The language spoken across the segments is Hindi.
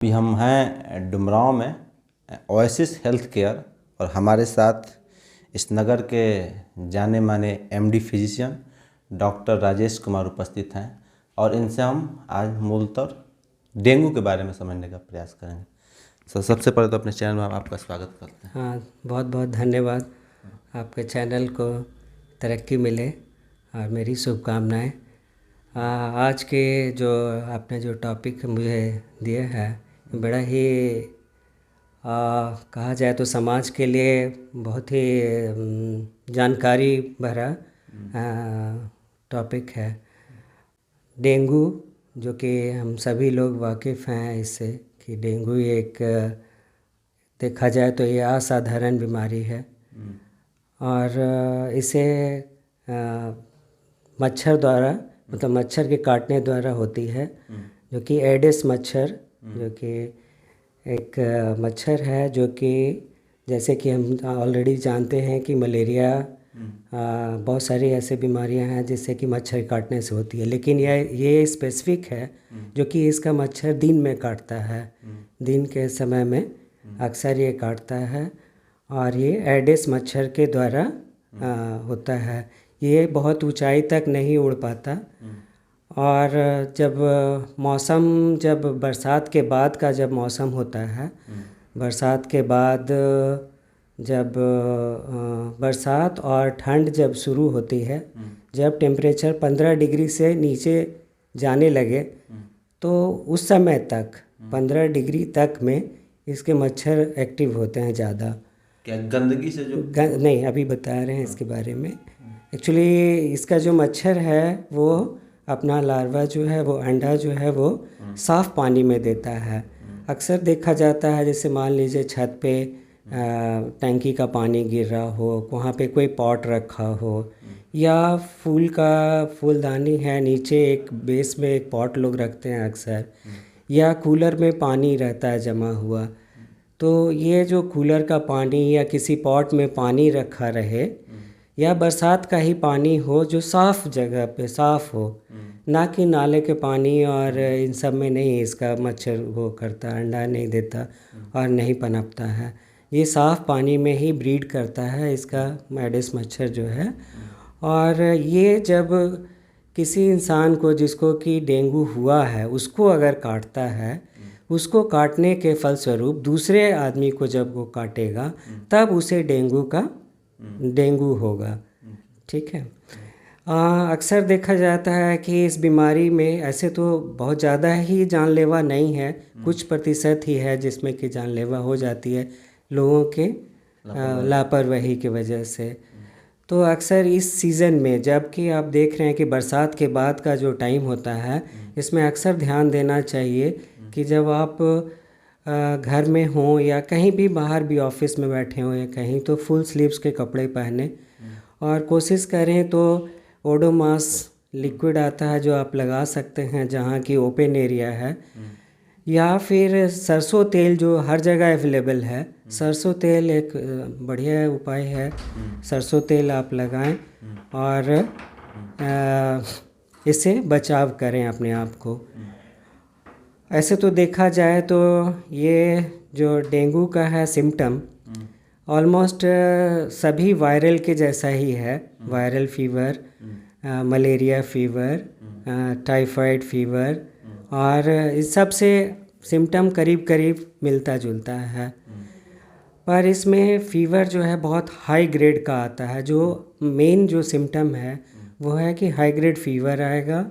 अभी हम हैं डुमरांव में ओएसिस हेल्थ केयर और हमारे साथ इस नगर के जाने माने MD physician doctor Rajesh Kumar उपस्थित हैं और इनसे हम आज मूलतः डेंगू के बारे में समझने का प्रयास करेंगे। सबसे पहले तो अपने चैनल में हम आपका स्वागत करते हैं। हाँ, बहुत बहुत धन्यवाद। आपके चैनल को तरक्की मिले और मेरी शुभकामनाएं। आज के जो आपने जो टॉपिक मुझे दिया है बड़ा ही कहा जाए तो समाज के लिए बहुत ही जानकारी भरा टॉपिक है। डेंगू, जो कि हम सभी लोग वाकिफ़ हैं इससे कि डेंगू एक देखा जाए तो ये असाधारण बीमारी है और इसे मच्छर द्वारा मतलब मच्छर के काटने द्वारा होती है, जो कि एडिस मच्छर, जो कि एक मच्छर है जो कि जैसे कि हम ऑलरेडी जानते हैं कि मलेरिया बहुत सारी ऐसे बीमारियां हैं जिससे कि मच्छर काटने से होती है, लेकिन ये स्पेसिफिक है जो कि इसका मच्छर दिन में काटता है। दिन के समय में अक्सर ये काटता है और ये एडिस मच्छर के द्वारा होता है। ये बहुत ऊंचाई तक नहीं उड़ पाता और जब बरसात के बाद का जब मौसम होता है, बरसात के बाद जब बरसात और ठंड जब शुरू होती है, जब टेम्परेचर 15 डिग्री से नीचे जाने लगे तो उस समय तक 15 डिग्री तक में इसके मच्छर एक्टिव होते हैं ज़्यादा। क्या गंदगी से जो नहीं, अभी बता रहे हैं इसके बारे में। एक्चुअली इसका जो मच्छर है वो अपना लार्वा जो है वो अंडा जो है वो साफ़ पानी में देता है। अक्सर देखा जाता है जैसे मान लीजिए छत पे टंकी का पानी गिर रहा हो, वहाँ पे कोई पॉट रखा हो या फूलदानी है, नीचे एक बेस में एक पॉट लोग रखते हैं अक्सर, या कूलर में पानी रहता है जमा हुआ। तो ये जो कूलर का पानी या किसी पॉट में पानी रखा रहे या बरसात का ही पानी हो जो साफ़ जगह पे साफ़ हो, ना कि नाले के पानी और इन सब में नहीं इसका मच्छर वो करता, अंडा नहीं देता और नहीं पनपता है। ये साफ़ पानी में ही ब्रीड करता है इसका एडिस मच्छर जो है। और ये जब किसी इंसान को जिसको कि डेंगू हुआ है उसको अगर काटता है, उसको काटने के फलस्वरूप दूसरे आदमी को जब वो काटेगा तब उसे डेंगू होगा। ठीक है। अक्सर देखा जाता है कि इस बीमारी में ऐसे तो बहुत ज़्यादा ही जानलेवा नहीं है, कुछ प्रतिशत ही है जिसमें कि जानलेवा हो जाती है लोगों के लापरवाही की वजह से। तो अक्सर इस सीज़न में जबकि आप देख रहे हैं कि बरसात के बाद का जो टाइम होता है, इसमें अक्सर ध्यान देना चाहिए कि जब आप घर में हों या कहीं भी बाहर भी ऑफिस में बैठे हों या कहीं, तो फुल स्लीव्स के कपड़े पहने और कोशिश करें तो ओडोमॉस लिक्विड आता है जो आप लगा सकते हैं जहाँ की ओपन एरिया है, या फिर सरसों तेल जो हर जगह अवेलेबल है। सरसों तेल एक बढ़िया उपाय है, सरसों तेल आप लगाएं और इससे बचाव करें अपने आप को। ऐसे तो देखा जाए तो ये जो डेंगू का है सिम्टम ऑलमोस्ट सभी वायरल के जैसा ही है। Viral fever, malaria fever, typhoid fever, और इस सब से सिम्टम करीब करीब मिलता जुलता है। पर इसमें फ़ीवर जो है बहुत हाई ग्रेड का आता है। जो मेन जो सिम्टम है वो है कि हाई ग्रेड फीवर आएगा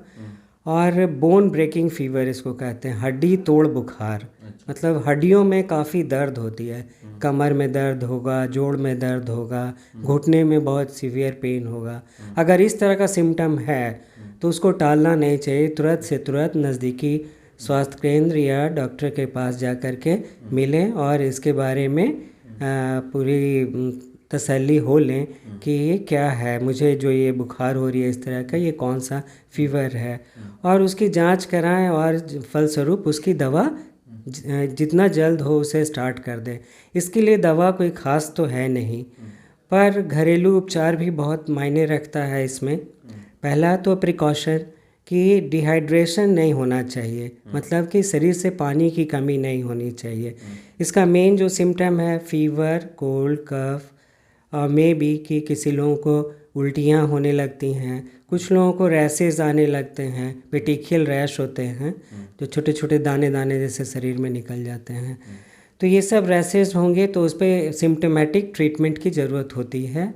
और बोन ब्रेकिंग फीवर इसको कहते हैं, हड्डी तोड़ बुखार। मतलब हड्डियों में काफ़ी दर्द होती है, कमर में दर्द होगा, जोड़ में दर्द होगा, घुटने में बहुत सीवियर पेन होगा। अगर इस तरह का सिम्टम है तो उसको टालना नहीं चाहिए, तुरंत से तुरंत नज़दीकी स्वास्थ्य केंद्र या डॉक्टर के पास जा कर के मिलें और इसके बारे में पूरी तसल्ली हो लें कि ये क्या है, मुझे जो ये बुखार हो रही है इस तरह का, ये कौन सा फीवर है, और उसकी जांच कराएं और फलस्वरूप उसकी दवा जितना जल्द हो उसे स्टार्ट कर दें। इसके लिए दवा कोई ख़ास तो है नहीं, पर घरेलू उपचार भी बहुत मायने रखता है इसमें। पहला तो प्रिकॉशन कि डिहाइड्रेशन नहीं होना चाहिए, मतलब कि शरीर से पानी की कमी नहीं होनी चाहिए। इसका मेन जो सिम्टम है फीवर, कोल्ड, कफ, और मे बी कि किसी लोगों को उल्टियाँ होने लगती हैं, कुछ लोगों को रैसेस आने लगते हैं, पेटिकियल रैश होते हैं जो छोटे छोटे दाने दाने जैसे शरीर में निकल जाते हैं। तो ये सब रैसेस होंगे तो उस पर सिम्टोमेटिक ट्रीटमेंट की ज़रूरत होती है।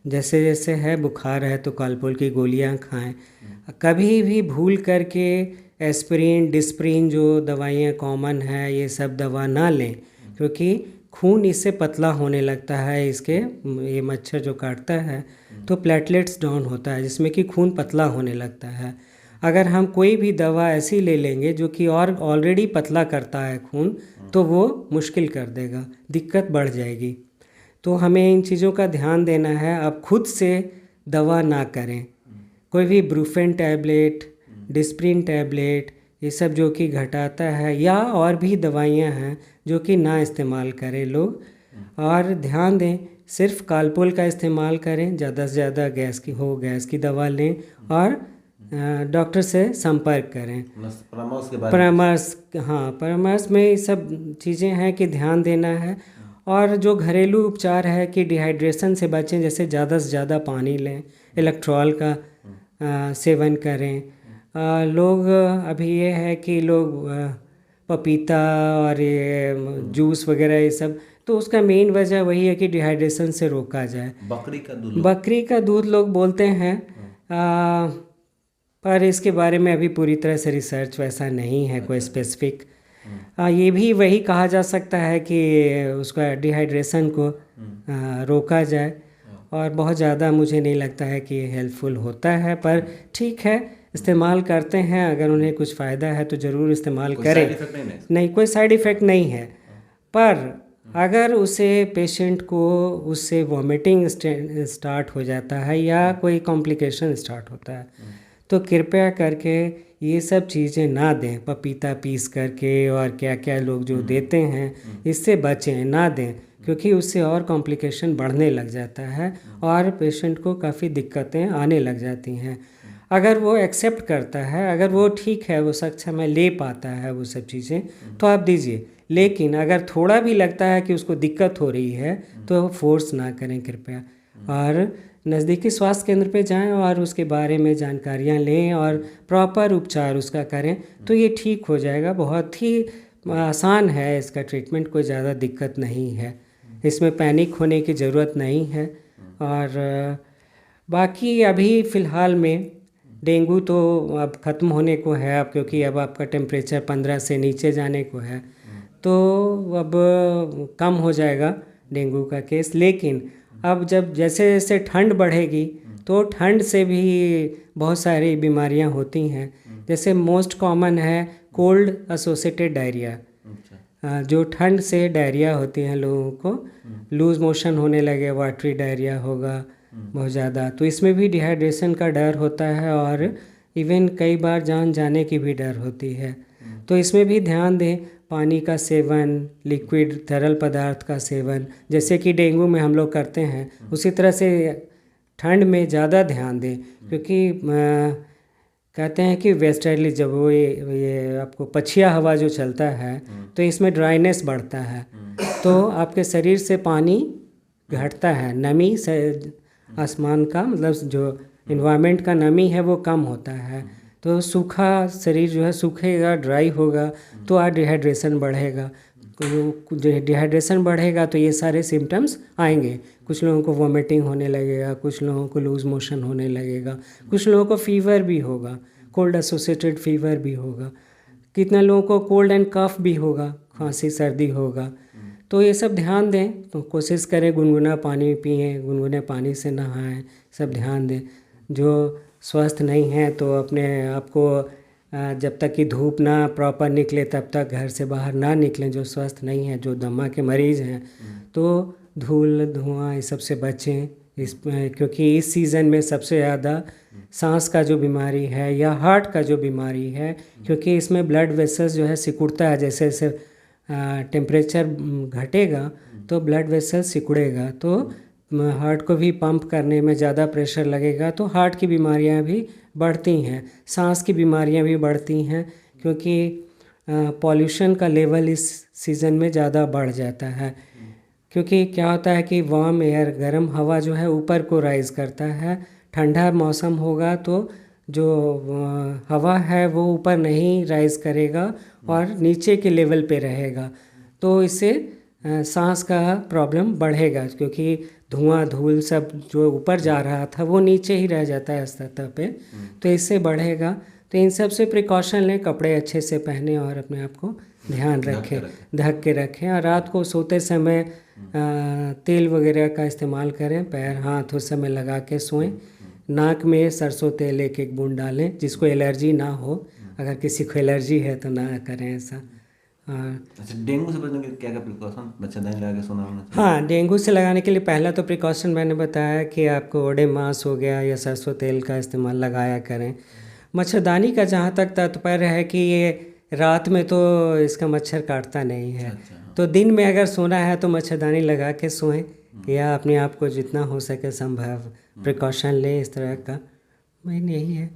जैसे जैसे है बुखार है तो कालपोल की गोलियां खाएं। कभी भी भूल करके एस्पिरिन, डिस्प्रिन जो दवाइयाँ कॉमन है ये सब दवा ना लें, क्योंकि खून इससे पतला होने लगता है। इसके ये मच्छर जो काटता है तो प्लेटलेट्स डाउन होता है, जिसमें कि खून पतला होने लगता है। अगर हम कोई भी दवा ऐसी ले लेंगे जो कि और ऑलरेडी पतला करता है खून, तो वो मुश्किल कर देगा, दिक्कत बढ़ जाएगी। तो हमें इन चीज़ों का ध्यान देना है। अब खुद से दवा ना करें। कोई भी ब्रूफेन टैबलेट, डिस्प्रिन टैबलेट, ये सब जो कि घटाता है, या और भी दवाइयाँ हैं जो कि ना इस्तेमाल करें लोग। और ध्यान दें सिर्फ कालपोल का इस्तेमाल करें, ज़्यादा से ज़्यादा गैस की दवा लें और डॉक्टर से संपर्क करें। परामर्श के बारे परामर्श, हाँ, परामर्श में ये सब चीज़ें हैं कि ध्यान देना है। और जो घरेलू उपचार है कि डिहाइड्रेशन से बचें, जैसे ज़्यादा से ज़्यादा पानी लें, इलेक्ट्रॉल का सेवन करें। लोग अभी ये है कि लोग पपीता और ये जूस वगैरह ये सब, तो उसका मेन वजह वही है कि डिहाइड्रेशन से रोका जाए। बकरी का दूध लोग बोलते हैं, पर इसके बारे में अभी पूरी तरह से रिसर्च वैसा नहीं है कोई स्पेसिफिक। ये भी वही कहा जा सकता है कि उसका डिहाइड्रेशन को रोका जाए, और बहुत ज़्यादा मुझे नहीं लगता है कि ये हेल्पफुल होता है, पर ठीक है, इस्तेमाल करते हैं। अगर उन्हें कुछ फ़ायदा है तो ज़रूर इस्तेमाल करें। नहीं, कोई साइड इफ़ेक्ट नहीं है। पर अगर उसे पेशेंट को उससे वॉमिटिंग स्टार्ट हो जाता है या कोई कॉम्प्लिकेशन स्टार्ट होता है, तो कृपया करके ये सब चीज़ें ना दें। पपीता पीस करके और क्या क्या लोग जो देते हैं, इससे बचें, ना दें, क्योंकि उससे और कॉम्प्लिकेशन बढ़ने लग जाता है और पेशेंट को काफ़ी दिक्कतें आने लग जाती हैं। अगर वो एक्सेप्ट करता है, अगर वो ठीक है, वो सक्षम में ले पाता है वो सब चीज़ें, तो आप दीजिए। लेकिन अगर थोड़ा भी लगता है कि उसको दिक्कत हो रही है तो फोर्स ना करें कृपया, और नज़दीकी स्वास्थ्य केंद्र पे जाएं और उसके बारे में जानकारियां लें और प्रॉपर उपचार उसका करें, तो ये ठीक हो जाएगा। बहुत ही आसान है इसका ट्रीटमेंट, कोई ज़्यादा दिक्कत नहीं है, इसमें पैनिक होने की ज़रूरत नहीं है। और बाकी अभी फ़िलहाल में डेंगू तो अब ख़त्म होने को है, अब क्योंकि अब आपका टेम्परेचर 15 से नीचे जाने को है, तो अब कम हो जाएगा डेंगू का केस। लेकिन अब जब जैसे जैसे ठंड बढ़ेगी तो ठंड से भी बहुत सारी बीमारियां होती हैं। जैसे मोस्ट कॉमन है कोल्ड एसोसिएटेड डायरिया। जो ठंड से डायरिया होती है, लोगों को लूज़ मोशन होने लगे, वाटरी डायरिया होगा बहुत ज़्यादा, तो इसमें भी डिहाइड्रेशन का डर होता है और इवन कई बार जान जाने की भी डर होती है। तो इसमें भी ध्यान दें, पानी का सेवन, लिक्विड तरल पदार्थ का सेवन, जैसे कि डेंगू में हम लोग करते हैं, उसी तरह से ठंड में ज़्यादा ध्यान दें। क्योंकि कहते हैं कि वेस्टर्ली जब वो ये आपको पछिया हवा जो चलता है तो इसमें ड्राइनेस बढ़ता है, तो आपके शरीर से पानी घटता है, नमी से आसमान का मतलब जो इन्वायरमेंट का नमी है वो कम होता है, तो सूखा शरीर जो है सूखेगा, ड्राई होगा, तो आज डिहाइड्रेशन बढ़ेगा। डिहाइड्रेशन बढ़ेगा तो ये सारे सिम्टम्स आएंगे। कुछ लोगों को वॉमिटिंग होने लगेगा, कुछ लोगों को लूज़ मोशन होने लगेगा, कुछ लोगों को फीवर भी होगा, कोल्ड एसोसिएटेड फीवर भी होगा, कितना लोगों को कोल्ड एंड कफ भी होगा, खांसी सर्दी होगा। तो ये सब ध्यान दें, तो कोशिश करें गुनगुना पानी पिएं, गुनगुने पानी से नहाएं, सब ध्यान दें। जो स्वस्थ नहीं है तो अपने आप को जब तक कि धूप ना प्रॉपर निकले तब तक घर से बाहर ना निकलें। जो स्वस्थ नहीं है, जो दमा के मरीज़ हैं, तो धूल धुआं इस सब से बचें। क्योंकि इस सीज़न में सबसे ज़्यादा सांस का जो बीमारी है या हार्ट का जो बीमारी है, क्योंकि इसमें ब्लड वेसल्स जो है सिकुड़ता है, जैसे जैसे टेम्परेचर घटेगा तो ब्लड वेसल सिकुड़ेगा, तो हार्ट को भी पंप करने में ज़्यादा प्रेशर लगेगा, तो हार्ट की बीमारियां भी बढ़ती हैं। सांस की बीमारियां भी बढ़ती हैं क्योंकि पॉल्यूशन का लेवल इस सीज़न में ज़्यादा बढ़ जाता है। क्योंकि क्या होता है कि वार्म एयर, गर्म हवा जो है ऊपर को राइज़ करता है। ठंडा मौसम होगा तो जो हवा है वो ऊपर नहीं राइज़ करेगा और नीचे के लेवल पे रहेगा, तो इससे सांस का प्रॉब्लम बढ़ेगा क्योंकि धुआं धूल सब जो ऊपर जा रहा था वो नीचे ही रह जाता है सतह पे, तो इससे बढ़ेगा। तो इन सब से प्रिकॉशन लें, कपड़े अच्छे से पहने और अपने आप को ध्यान रखें, ढक के रखें। और रात को सोते समय तेल वगैरह का इस्तेमाल करें, पैर हाथ उस समय लगा के सोएं। नाक में सरसों तेल एक बूंद डालें, जिसको एलर्जी ना हो। अगर किसी को एलर्जी है तो ना करें ऐसा। अच्छा, डेंगू से बचने के क्या क्या प्रिकॉशन मच्छरदानी लगा के सोना होना चाहिए? हाँ, डेंगू से लगाने के लिए पहला तो प्रिकॉशन मैंने बताया कि आपको ओडेमास हो गया या सरसों तेल का इस्तेमाल लगाया करें। मच्छरदानी का जहाँ तक तात्पर्य है कि ये रात में तो इसका मच्छर काटता नहीं है। तो दिन में अगर सोना है तो मच्छरदानी लगा के सोएं या अपने आप को जितना हो सके संभव प्रिकॉशन लें इस तरह का। मेन यही है,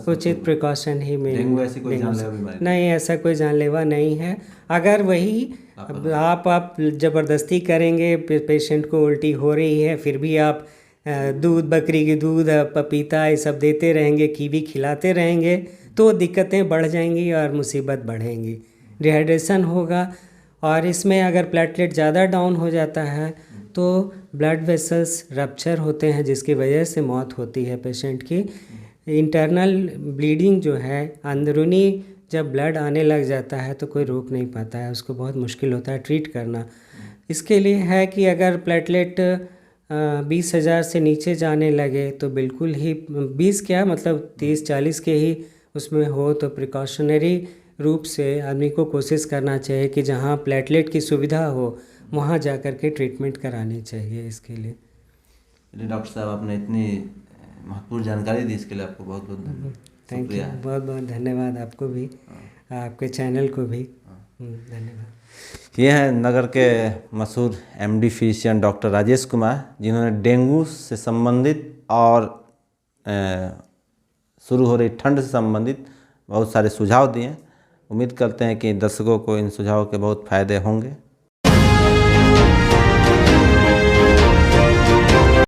उचित प्रिकॉशन ही डेंगू ऐसी कोई जानलेवा बीमारी नहीं, ऐसा कोई जानलेवा नहीं है। अगर वही आप ज़बरदस्ती करेंगे, पेशेंट को उल्टी हो रही है, फिर भी आप दूध, बकरी की दूध, पपीता ये सब देते रहेंगे, कीवी खिलाते रहेंगे, तो दिक्कतें बढ़ जाएंगी और मुसीबत बढ़ेंगी, डिहाइड्रेशन होगा। और इसमें अगर प्लेटलेट ज़्यादा डाउन हो जाता है तो ब्लड वेसल्स रप्चर होते हैं, जिसकी वजह से मौत होती है पेशेंट की। इंटरनल ब्लीडिंग जो है, अंदरूनी जब ब्लड आने लग जाता है तो कोई रोक नहीं पाता है, उसको बहुत मुश्किल होता है ट्रीट करना। इसके लिए है कि अगर प्लेटलेट 20,000 से नीचे जाने लगे तो बिल्कुल ही 20 क्या मतलब 30-40 के ही उसमें हो तो प्रिकॉशनरी रूप से आदमी को कोशिश करना चाहिए कि जहाँ प्लेटलेट की सुविधा हो वहाँ जा कर के ट्रीटमेंट करानी चाहिए इसके लिए। डॉक्टर साहब, आपने इतनी महत्वपूर्ण जानकारी दी, इसके लिए आपको बहुत बहुत थैंक यू, बहुत बहुत धन्यवाद आपको भी, आपके चैनल को भी धन्यवाद। ये हैं नगर के मशहूर MD physician doctor Rajesh Kumar, जिन्होंने डेंगू से संबंधित और शुरू हो रही ठंड से संबंधित बहुत सारे सुझाव दिए। उम्मीद करते हैं कि दर्शकों को इन सुझावों के बहुत फ़ायदे होंगे।